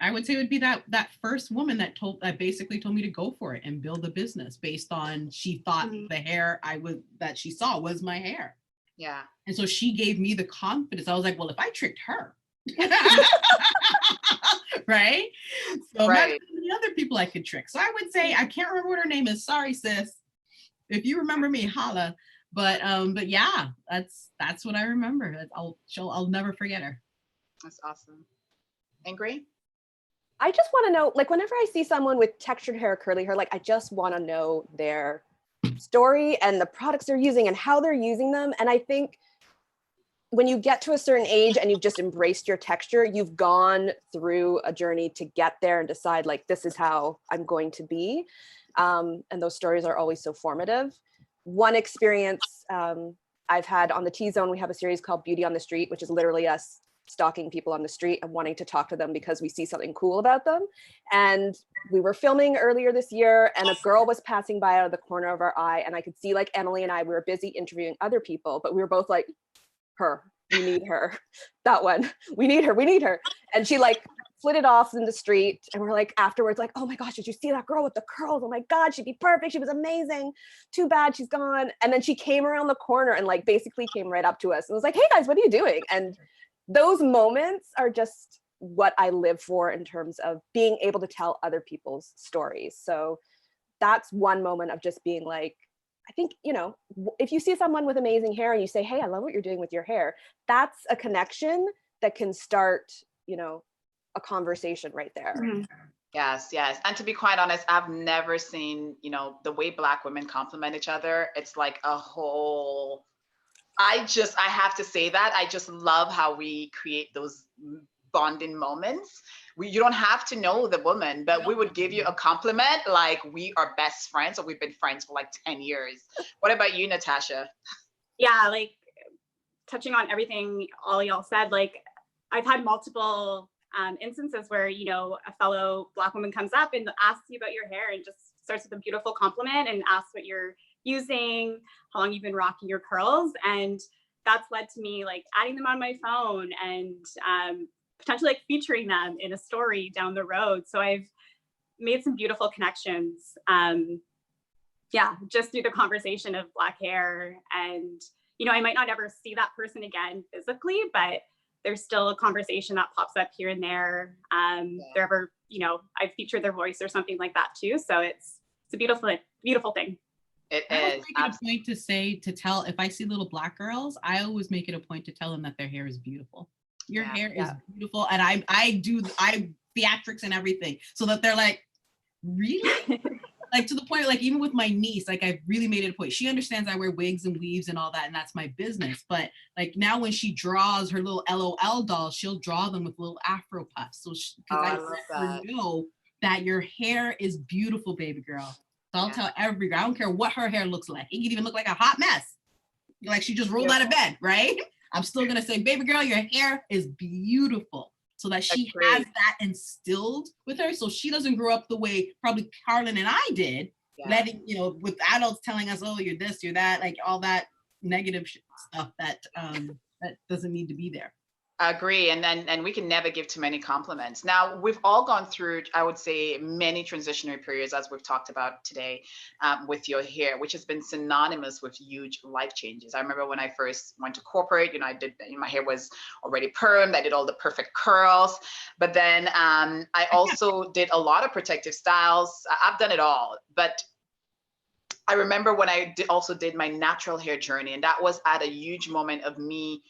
I would say it would be that first woman that basically told me to go for it and build a business based on she thought the hair that she saw was my hair. Yeah. And so she gave me the confidence. I was like, well, if I tricked her, right? So Right. the other people I could trick. So I would say, I can't remember what her name is. Sorry, sis. If you remember me, holla. But yeah, that's what I remember. I'll never forget her. That's awesome. Ingrie? I just want to know, like, whenever I see someone with textured hair, curly hair, like, I just want to know their story and the products they're using and how they're using them. And I think when you get to a certain age and you've just embraced your texture, you've gone through a journey to get there and decide, like, this is how I'm going to be. And those stories are always so formative. One experience I've had on the Tzone, we have a series called Beauty on the Street, which is literally us stalking people on the street and wanting to talk to them because we see something cool about them. And we were filming earlier this year and a girl was passing by out of the corner of our eye, and I could see, like, Emily and I, we were busy interviewing other people, but we were both like, we need her, that one, we need her. And she, like, flitted off in the street, and we're like, afterwards, like, oh my gosh, did you see that girl with the curls? Oh my God, she'd be perfect. She was amazing. Too bad she's gone. And then she came around the corner and, like, basically came right up to us and was like, hey guys, what are you doing? And those moments are just what I live for in terms of being able to tell other people's stories. So that's one moment of just being like, I think, you know, if you see someone with amazing hair and you say, hey, I love what you're doing with your hair, that's a connection that can start, you know, a conversation right there. Mm-hmm. Yes, yes. And to be quite honest, I've never seen, you know, the way Black women compliment each other. It's like a whole, I have to say that I just love how we create those bonding moments. You don't have to know the woman, but we would give you a compliment like we are best friends, or we've been friends for like 10 years. What about you, Natasha? Yeah, like touching on everything all y'all said, like I've had multiple instances where, you know, a fellow Black woman comes up and asks you about your hair and just starts with a beautiful compliment and asks what you're using, how long you've been rocking your curls. And that's led to me like adding them on my phone and potentially like featuring them in a story down the road. So I've made some beautiful connections. Yeah, just through the conversation of Black hair. And, you know, I might not ever see that person again physically, but there's still a conversation that pops up here and there. They're ever, you know, I've featured their voice or something like that too. So it's a beautiful thing. It I always is. make it a point to tell, if I see little Black girls, I always make it a point to tell them that their hair is beautiful. Your hair is beautiful. And I theatrics and everything so that they're like, really? Like to the point, like even with my niece, like I've really made it a point. She understands I wear wigs and weaves and all that, and that's my business. But like now when she draws her little LOL dolls, she'll draw them with little Afro puffs. So because I let her know that your hair is beautiful, baby girl. So I'll tell every girl, I don't care what her hair looks like. It can even look like a hot mess. Like she just rolled out of bed, right? I'm still gonna say, baby girl, your hair is beautiful. So that she has that instilled with her. So she doesn't grow up the way probably Karlyn and I did, letting, you know, with adults telling us, oh, you're this, you're that, like all that negative stuff that that doesn't need to be there. I agree. And we can never give too many compliments. Now, we've all gone through, I would say, many transitionary periods, as we've talked about today, with your hair, which has been synonymous with huge life changes. I remember when I first went to corporate, you know, my hair was already permed. I did all the perfect curls. But then I also did a lot of protective styles. I've done it all. But I remember when I also did my natural hair journey, and that was at a huge moment of me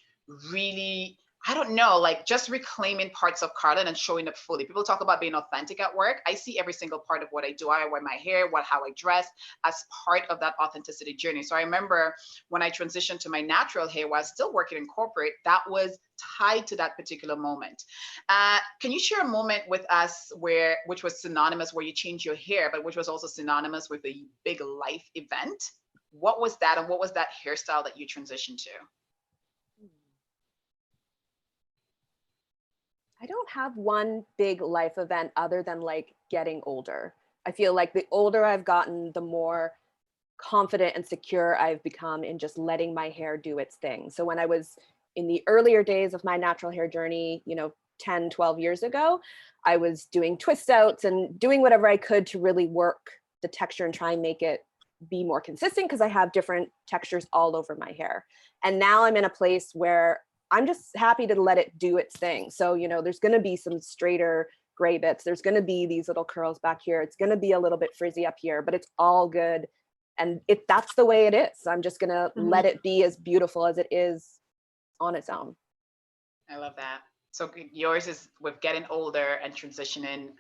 really I don't know, like just reclaiming parts of Karlyn and showing up fully. People talk about being authentic at work. I see every single part of what I do. I wear my hair, how I dress as part of that authenticity journey. So I remember when I transitioned to my natural hair while still working in corporate, that was tied to that particular moment. Can you share a moment with us which was synonymous, where you changed your hair, but which was also synonymous with a big life event? What was that, and what was that hairstyle that you transitioned to? I don't have one big life event other than like getting older. I feel like the older I've gotten, the more confident and secure I've become in just letting my hair do its thing. So when I was in the earlier days of my natural hair journey, 10, 12 years ago, I was doing twist outs and doing whatever I could to really work the texture and try and make it be more consistent, because I have different textures all over my hair. And now I'm in a place where I'm just happy to let it do its thing. So, there's going to be some straighter gray bits. There's going to be these little curls back here. It's going to be a little bit frizzy up here, but it's all good. And that's the way it is. I'm just going to let it be as beautiful as it is on its own. I love that. So yours is with getting older and transitioning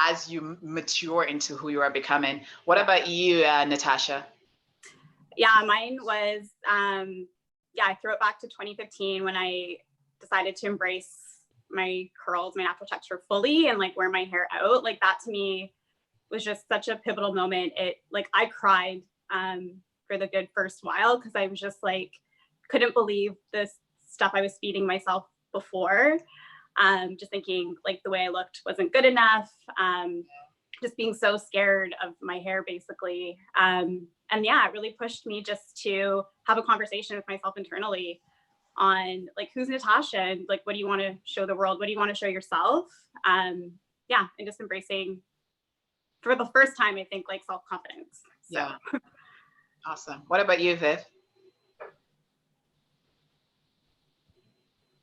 as you mature into who you are becoming. What about you, Natasha? Yeah, mine was, I throw it back to 2015 when I decided to embrace my curls, my natural texture fully, and like wear my hair out. Like that to me was just such a pivotal moment. I cried for the good first while, because I was just like, couldn't believe this stuff I was feeding myself before. Just thinking like the way I looked wasn't good enough. Just being so scared of my hair, basically. And yeah, it really pushed me just to have a conversation with myself internally on like, who's Natasha, and like, what do you want to show the world? What do you want to show yourself? And just embracing, for the first time, I think, like self-confidence. So. Yeah. Awesome. What about you, Viv?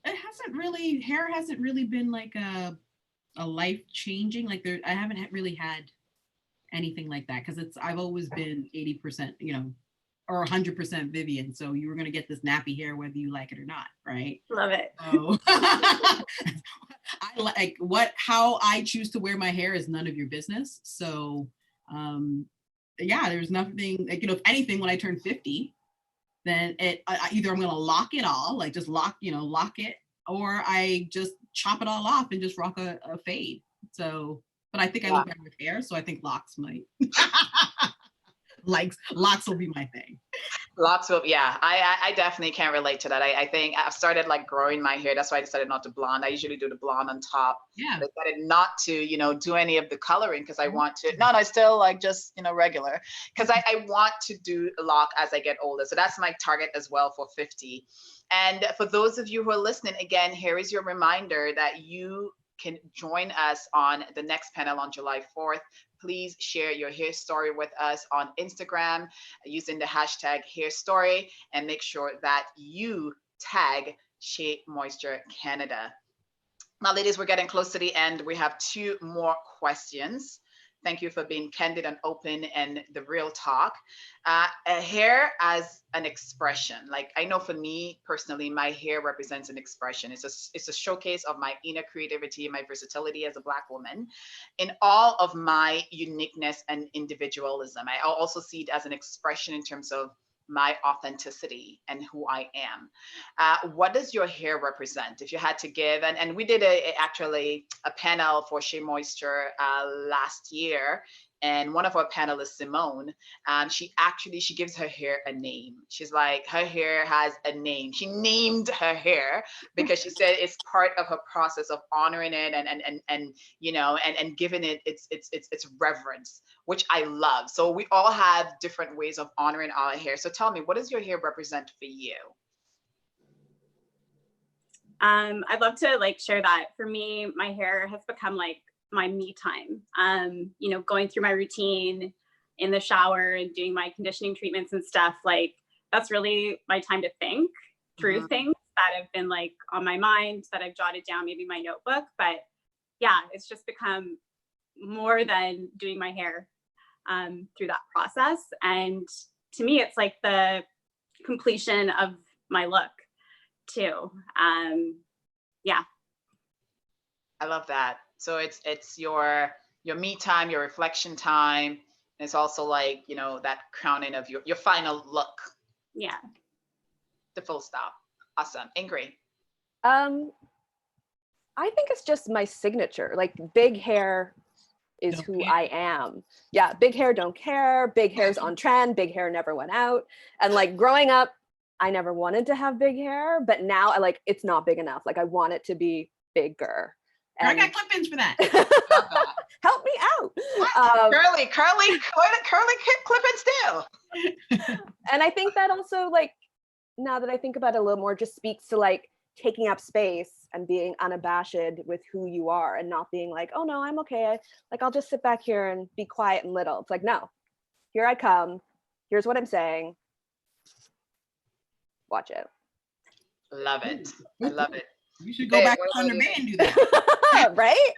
Hair hasn't really been like a life changing, like I haven't really had anything like that, because I've always been 80%, or 100% Vivian. So you were going to get this nappy hair whether you like it or not, right? Love it. So how I choose to wear my hair is none of your business. So there's nothing like, if anything, when I turn 50, then either I'm going to lock it all, like just lock it, or I just chop it all off and just rock a fade. So, but I think I look better with hair, so I think locks might. Locks will be my thing. Lots of, I definitely can relate to that. I think I've started like growing my hair. That's why I decided not to blonde. I usually do the blonde on top. Yeah. I decided not to, do any of the coloring, because I want to, I still like just, regular, because I want to do a lock as I get older. So that's my target as well for 50. And for those of you who are listening, again, here is your reminder that you can join us on the next panel on July 4th. Please share your hair story with us on Instagram using the hashtag hair story, and make sure that you tag Shea Moisture Canada. Now, ladies, we're getting close to the end. We have 2 more questions. Thank you for being candid and open and the real talk. Hair as an expression. Like, I know for me personally, my hair represents an expression. It's a showcase of my inner creativity, my versatility as a Black woman, in all of my uniqueness and individualism. I also see it as an expression in terms of my authenticity and who I am. What does your hair represent? If you had to give, and we did actually a panel for Shea Moisture last year, and one of our panelists, Simone, she gives her hair a name. She's like, her hair has a name. She named her hair because she said it's part of her process of honoring it and giving it its reverence, which I love. So we all have different ways of honoring our hair. So tell me, what does your hair represent for you? I'd love to like share that. For me, my hair has become like my me time. Going through my routine in the shower and doing my conditioning treatments and stuff, like that's really my time to think through things that have been like on my mind, that I've jotted down, maybe my notebook. But yeah, it's just become more than doing my hair through that process. And to me, it's like the completion of my look too. Yeah. I love that. So it's your me time, your reflection time. And it's also like, you know, that crowning of your final look. Yeah. The full stop. Awesome. Ingrie. I think it's just my signature. Like big hair is Don't who care. I am. Yeah, big hair, don't care. Big hair's on trend. Big hair never went out. And like growing up, I never wanted to have big hair, but now I like it's not big enough. Like I want it to be bigger. I And got clip-ins for that. Love that. help me out. Curly clip it still. And I think that also, like, now that I think about it a little more, just speaks to like taking up space and being unabashed with who you are and not being like, oh no, I'm okay. Like, I'll just sit back here and be quiet and little. It's like, no, here I come. Here's what I'm saying. Watch it. Love it. I love it. You should go Babe, back what to about Thunder you? Bay and do that. Right?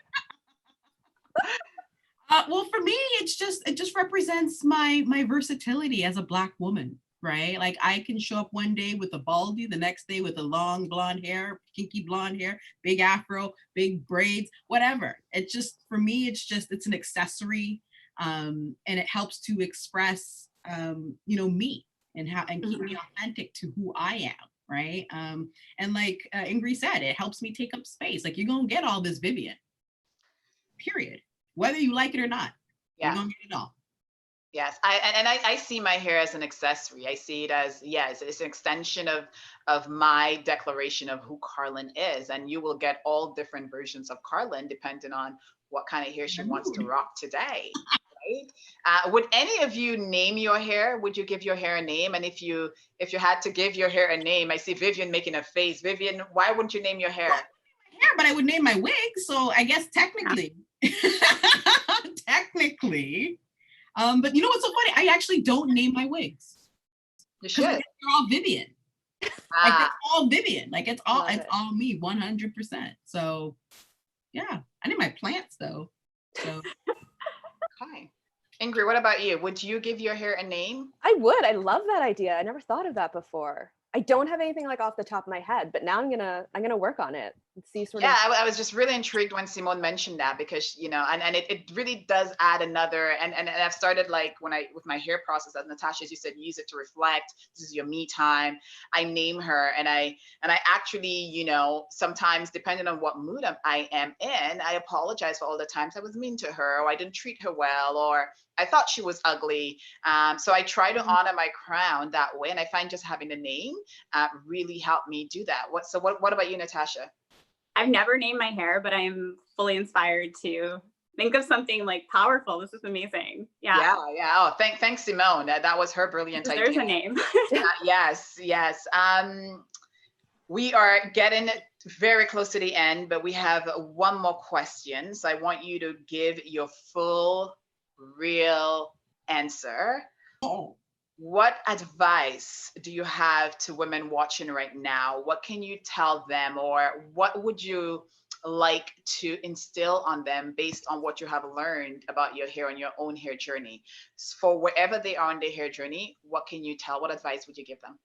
Well, for me, it just represents my versatility as a Black woman, right? Like I can show up one day with a baldy, the next day with a long blonde hair, kinky blonde hair, big afro, big braids, whatever. It just, for me, it's an accessory, and it helps to express, me and keep me authentic to who I am, right? And like Ingrie said, it helps me take up space. Like you're gonna get all this Vivian, period. Whether you like it or not, you're Yeah. gonna get it all. Yes, I see my hair as an accessory. I see it as, yes, it's an extension of my declaration of who Karlyn is, and you will get all different versions of Karlyn depending on what kind of hair she wants to rock today. Right? Would any of you name your hair? Would you give your hair a name? And if you had to give your hair a name, I see Vivian making a face. Vivian, why wouldn't you name your hair? Hair, but I would name my wig. So I guess technically, but you know what's so funny? I actually don't name my wigs. You Because should. they're all Vivian. Like it's all Vivian. Like it's all me, 100%. So yeah, I name my plants though. So Okay. Ingrie, what about you? Would you give your hair a name? I would. I love that idea. I never thought of that before. I don't have anything like off the top of my head, but now I'm gonna work on it and see sort Yeah, of. I was just really intrigued when Simone mentioned that because, and it really does add another, and I've started like with my hair process, as Natasha, as you said, use it to reflect. This is your me time. I name her and I actually, sometimes depending on what mood I am in, I apologize for all the times I was mean to her or I didn't treat her well or I thought she was ugly. So I try to honor my crown that way. And I find just having a name really helped me do that. What about you, Natasha? I've never named my hair, but I am fully inspired to think of something like powerful. This is amazing. Yeah. Oh, thanks, Simone. That was her brilliant idea. There's a name. Yes. We are getting very close to the end, but we have one more question. So I want you to give your full, real answer. oh, What advice do you have to women watching right now? What can you tell them, or what would you like to instill on them based on what you have learned about your hair and your own hair journey? For wherever they are on their hair journey, what can you tell? What advice would you give them?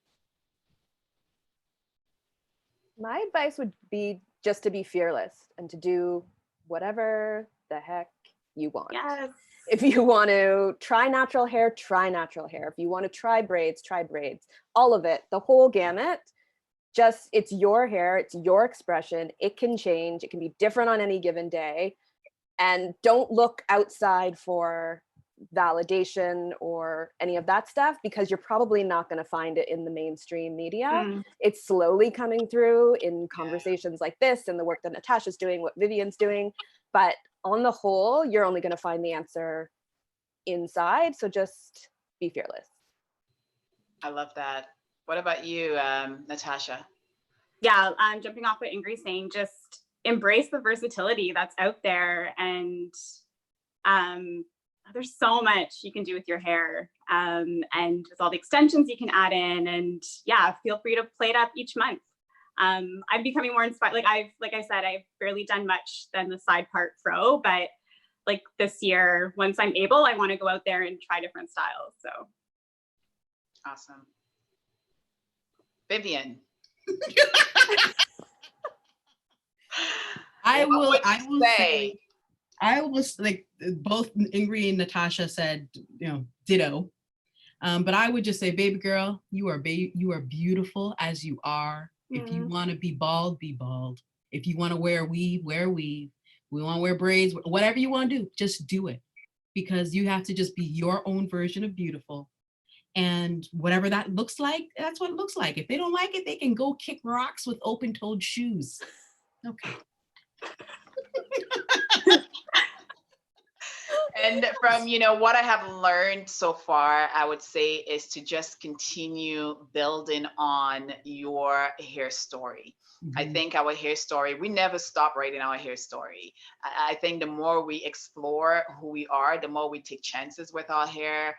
My advice would be just to be fearless and to do whatever the heck you want. Yes. If you want to try natural hair, try natural hair. If you want to try braids, try braids. All of it, the whole gamut. Just, it's your hair, it's your expression. It can change. It can be different on any given day. And don't look outside for validation or any of that stuff because you're probably not going to find it in the mainstream media. It's slowly coming through in conversations like this and the work that Natasha's doing, what Vivian's doing. But on the whole, you're only going to find the answer inside. So just be fearless. I love that. What about you, Natasha? Yeah, jumping off what Ingrie's saying, just embrace the versatility that's out there. And there's so much you can do with your hair and with all the extensions you can add in. And yeah, feel free to play it up each month. I'm becoming more inspired. Like I said, I've barely done much than the side part fro, but like this year, once I'm able, I want to go out there and try different styles. So awesome. Vivian. I What will. would I you will say? say. I was like both Ingrie and Natasha said, ditto. But I would just say, baby girl, you are beautiful as you are. If you want to be bald, be bald. If you want to wear weave, wear weave. We want to wear braids, whatever you want to do, just do it. Because you have to just be your own version of beautiful. And whatever that looks like, that's what it looks like. If they don't like it, they can go kick rocks with open-toed shoes. Okay. And from, what I have learned so far, I would say is to just continue building on your hair story. I think our hair story, we never stop writing our hair story. I think the more we explore who we are, the more we take chances with our hair,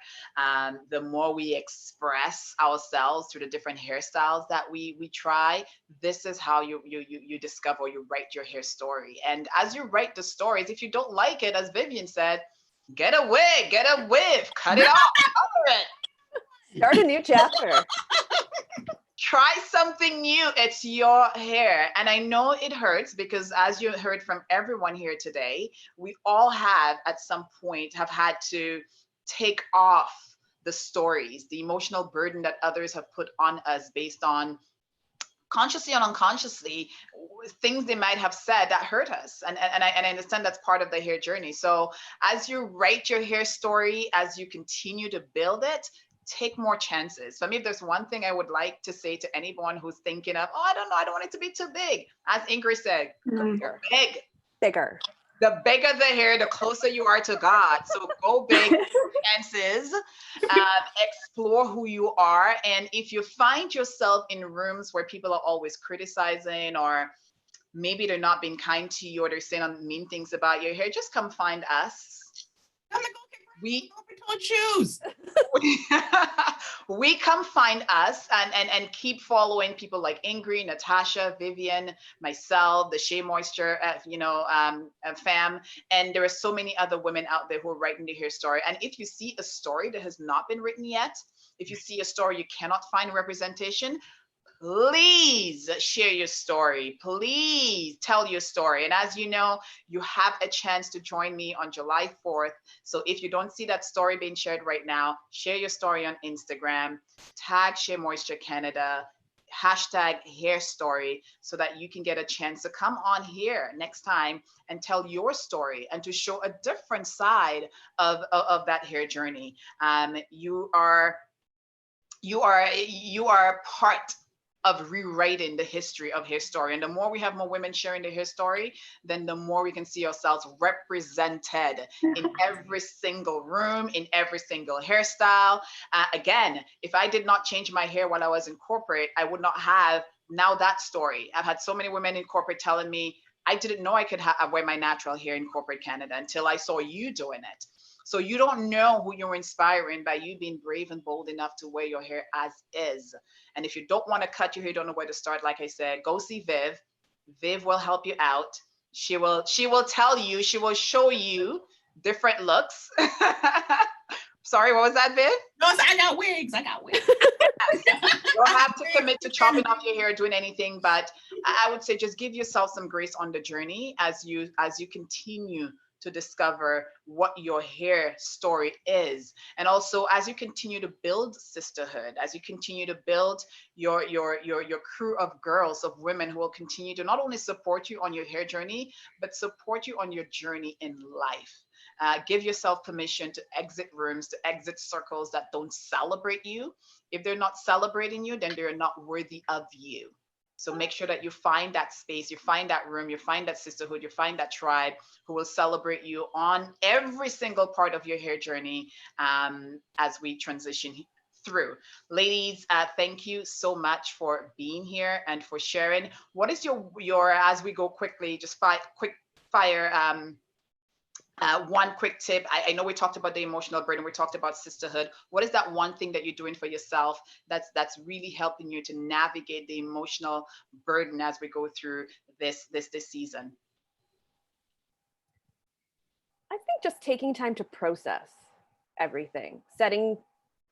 the more we express ourselves through the different hairstyles that we try. This is how you discover, you write your hair story. And as you write the stories, if you don't like it, as Vivian said, get a wig, get a whiff, cut it off, cover it. Start a new chapter. Try something new. It's your hair. And I know it hurts because, as you heard from everyone here today, we all have at some point have had to take off the stories, the emotional burden that others have put on us based on consciously and unconsciously things they might have said that hurt us. And I understand that's part of the hair journey. So as you write your hair story, as you continue to build it, take more chances. For me, if there's one thing I would like to say to anyone who's thinking of, I don't know, I don't want it to be too big. As Ingrie said, go big. Bigger. The bigger the hair, the closer you are to God. So go big, chances, explore who you are. And if you find yourself in rooms where people are always criticizing, or maybe they're not being kind to you, or they're saying mean things about your hair, just come find us. We open-toed shoes. We come find us and keep following people like Ingrie, Natasha, Vivian, myself, the Shea Moisture, fam. And there are so many other women out there who are writing the hair story. And if you see a story that has not been written yet, if you see a story you cannot find representation, please share your story. Please tell your story. And as you know, you have a chance to join me on July 4th. So if you don't see that story being shared right now, share your story on Instagram, tag Shea Moisture Canada, hashtag hair story, so that you can get a chance to come on here next time and tell your story and to show a different side of that hair journey. You are part of rewriting the history of hair story. And the more we have more women sharing their hair story, then the more we can see ourselves represented in every single room, in every single hairstyle. Again, if I did not change my hair while I was in corporate, I would not have now that story. I've had so many women in corporate telling me, I didn't know I could wear my natural hair in corporate Canada until I saw you doing it. So you don't know who you're inspiring by you being brave and bold enough to wear your hair as is. And if you don't want to cut your hair, don't know where to start, like I said, go see Viv. Viv will help you out. She will tell you, she will show you different looks. Sorry, what was that, Viv? No, I got wigs. You don't have to commit to chopping off your hair, doing anything, but I would say just give yourself some grace on the journey as you continue to discover what your hair story is. And also as you continue to build sisterhood, as you continue to build your crew of girls, of women who will continue to not only support you on your hair journey, but support you on your journey in life. Give yourself permission to exit rooms, to exit circles that don't celebrate you. If they're not celebrating you, then they're not worthy of you. So make sure that you find that space, you find that room, you find that sisterhood, you find that tribe who will celebrate you on every single part of your hair journey as we transition through. Ladies, thank you so much for being here and for sharing. What is your as we go quickly, just quick fire, one quick tip. I know we talked about the emotional burden, we talked about sisterhood. What is that one thing that you're doing for yourself that's really helping you to navigate the emotional burden as we go through this season? I think just taking time to process everything, setting,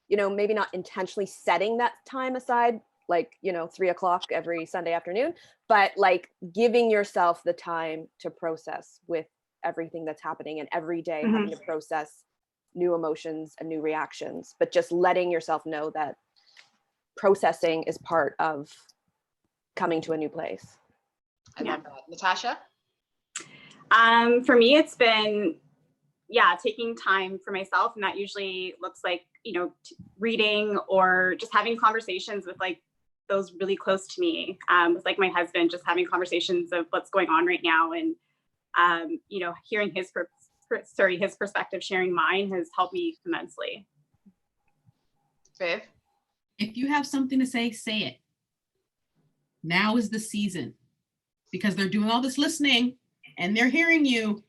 maybe not intentionally setting that time aside like, 3:00 every Sunday afternoon, but like giving yourself the time to process with everything that's happening, and every day having to process new emotions and new reactions, but just letting yourself know that processing is part of coming to a new place. I love that. Natasha? For me, it's been, taking time for myself. And that usually looks like, reading or just having conversations with like those really close to me, with like my husband, just having conversations of what's going on right now. And, hearing his perspective, sharing mine has helped me immensely. Viv? If you have something to say it. Now is the season, because they're doing all this listening and they're hearing you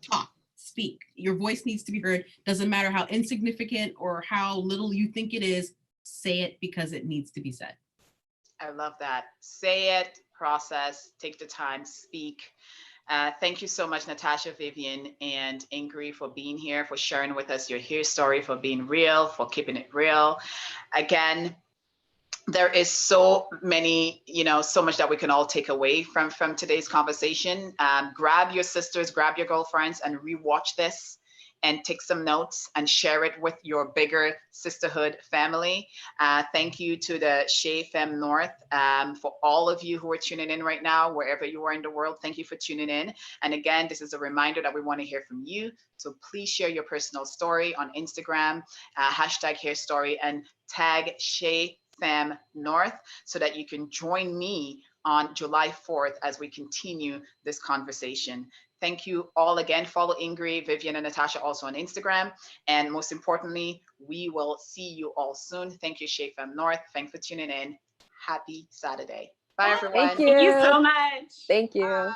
talk, speak. Your voice needs to be heard. Doesn't matter how insignificant or how little you think it is, say it because it needs to be said. I love that. Say it, process, take the time, speak. Thank you so much, Natasha, Vivian, and Ingrie, for being here, for sharing with us your hair story, for being real, for keeping it real. Again, there is so many, so much that we can all take away from today's conversation. Grab your sisters, grab your girlfriends, and rewatch this and take some notes and share it with your bigger sisterhood family. Thank you to the Shea Femme North, for all of you who are tuning in right now, wherever you are in the world. Thank you for tuning in. And again, this is a reminder that we want to hear from you. So please share your personal story on Instagram, #hairstory, and tag Shea Femme North so that you can join me on July 4th as we continue this conversation. Thank you all again. Follow Ingrie, Vivian, and Natasha also on Instagram. And most importantly, we will see you all soon. Thank you, Shea Femme North. Thanks for tuning in. Happy Saturday. Bye, everyone. Thank you. Thank you so much. Thank you. Bye.